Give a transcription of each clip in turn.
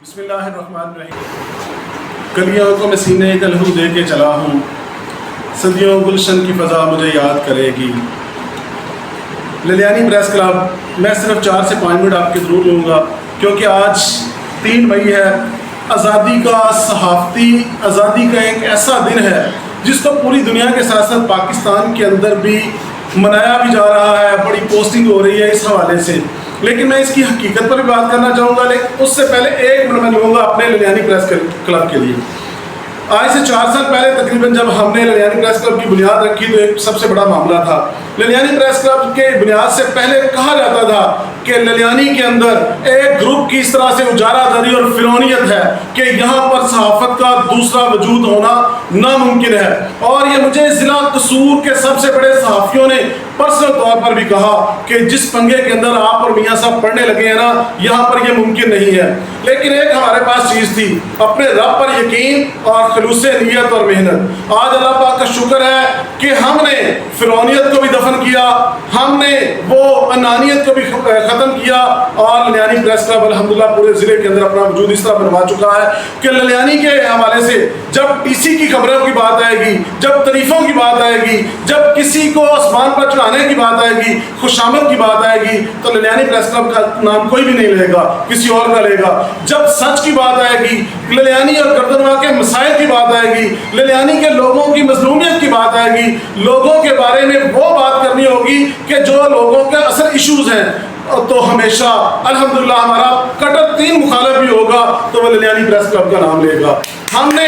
बिस्मिल्लाहिर्रहमानिर्रहीम। कलियों को मैं सीने का लहू दे के चला हूँ, सदियों गुलशन की फ़ज़ा मुझे याद करेगी। ललियानी प्रेस क्लब, मैं सिर्फ 4 से 5 मिनट आपके ज़रूर लूँगा, क्योंकि आज 3 मई है। आज़ादी का, सहाफ़ती आज़ादी का एक ऐसा दिन है जिसको पूरी दुनिया के साथ साथ पाकिस्तान के अंदर भी मनाया भी जा रहा है। बड़ी पोस्टिंग हो रही है इस हवाले से, लेकिन मैं इसकी हकीकत पर भी बात करना चाहूँगा। लेकिन उससे पहले 1 मिनट मैं लूँगा अपने ललियानी प्रेस क्लब के लिए। आज से 4 साल पहले तकरीबन जब हमने ललियानी प्रेस क्लब की बुनियाद रखी तो एक सबसे बड़ा मामला था। ललियानी प्रेस क्लब के बुनियाद से पहले कहा जाता था कि ललियानी के अंदर एक ग्रुप की इस तरह से उजारादारी और फिरौनियत है कि यहाँ पर सहाफ़त का दूसरा वजूद होना नामुमकिन है। और ये मुझे ज़िला कसूर के सबसे बड़े सहाफ़ियों ने पर्सनल तौर पर भी कहा कि जिस पंगे के अंदर आप और मियाँ साहब पढ़ने लगे हैं ना, यहाँ पर यह मुमकिन नहीं है। लेकिन एक हमारे पास चीज़ थी, अपने रब पर यकीन और खलूसे नियत और मेहनत। आज अल्लाह पाक का शुक्र है कि हमने फिरौनियत को भी दफन किया, हमने वो अनानियत को भी ख़त्म किया और ललियानी प्रेस क्लब अल्हम्दुलिल्लाह पूरे ज़िले के अंदर अपना वजूद इस तरह बनवा चुका है कि ललियानी के हवाले से जब टीसी की खबरों की बात आएगी, जब तरीफ़ों की बात आएगी, जब किसी को आसमान पर चढ़ाने की बात आएगी, खुशामद की बात आएगी, तो ललियानी प्रेस क्लब का नाम कोई भी नहीं लेगा, किसी और का लेगा। जब सच की बात आएगी, ललियानी और गर्दनवा के मसाइल की बात आएगी, ललियानी के लोगों की मज़लूमियत की बात आएगी, लोगों के बारे में वो बात करनी होगी कि जो लोगों के असल इश्यूज़ हैं, तो हमेशा अल्हम्दुलिल्लाह हमारा कट्टर 3 मुखालिफ भी होगा तो वह ललियानी प्रेस क्लब का नाम लेगा। हमने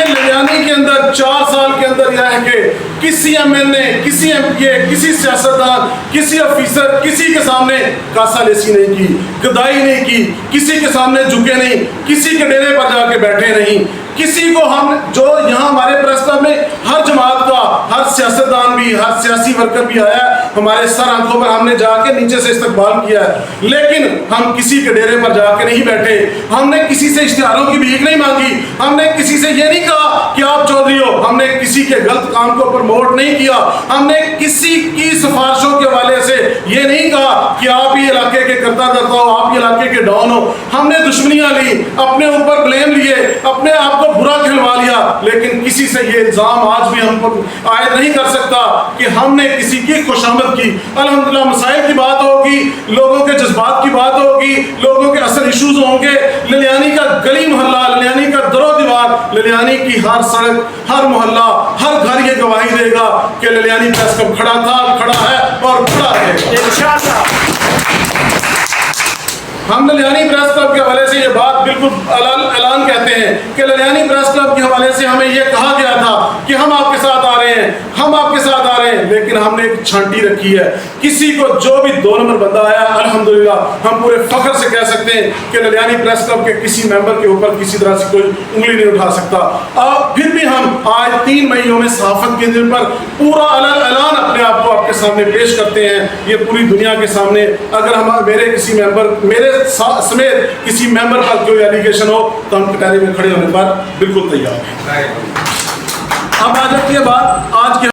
ललियानी के अंदर 4 साल के अंदर यह है कि किसी एमएलए, किसी एमपीए, किसी सियासतदान, किसी ऑफिसर, किसी के सामने कासालेसी नहीं की, गदाई नहीं की, किसी के सामने झुके नहीं, किसी के डेरे पर जाके बैठे नहीं। किसी को हम जो यहाँ हमारे प्रेस क्लब में हर जमात का, हर सियासतदान भी, हर सियासी वर्कर भी आया, हमारे सर आंखों पर हमने जाके नीचे से इस्तकबाल किया है। लेकिन हम किसी के डेरे पर जाके नहीं बैठे, हमने किसी से इश्तिहारों की भीख नहीं मांगी, हमने किसी से ये नहीं कहा कि आप चौधरी हो, हमने किसी के गलत काम को प्रमोट नहीं किया, हमने किसी की सिफारिशों के हवाले से ये नहीं कहा कि आप ही इलाके के करता धरता हो, आप ही इलाके के डॉन हो। हमने दुश्मनियां ली, अपने ऊपर ब्लेम लिए, अपने आप को बुरा खिलवा लिया, लेकिन किसी से ये इल्जाम आज भी हम पर आयद नहीं कर सकता कि हमने किसी की खुशामद की। अल्हम्दुलिल्लाह मसाइल की बात होगी, लोगों के जज्बात की बात होगी, लोगों के असल इश्यूज होंगे। ललियानी का गली मोहल्ला, ललियानी का दरो दीवार, ललियानी की हर सड़क, हर मोहल्ला, हर घर ये गवाही देगा कि ललियानी प्रेस क्लब खड़ा था, खड़ा है और खड़ा रहेगा इंशाअल्लाह। हम ललियानी प्रेस क्लब के हवाले से ये बात बिल्कुल ऐलान कहते हैं कि ललियानी प्रेस क्लब के हवाले से हमें ये कहा गया था कि हम आपके साथ आ रहे हैं, हम आपके साथ आ रहे हैं, लेकिन हमने एक छांटी रखी है। किसी को जो भी 2 नंबर बंदा आया, अल्हम्दुलिल्लाह हम पूरे फख्र से कह सकते हैं कि ललियानी प्रेस क्लब के किसी मेंबर के ऊपर किसी तरह से कोई उंगली नहीं उठा सकता। और फिर भी हम आज 3 मई में सहाफ़त के दिन पर पूरा ऐलान अपने आप को आपके सामने पेश करते हैं, ये पूरी दुनिया के सामने। अगर हम मेरे किसी मेंबर, मेरे समेत किसी मेंबर पर कोई एलिगेशन हो तो हम कटहरे में खड़े होने पर बिल्कुल तैयार हैं। अब आ जाती है बात आज के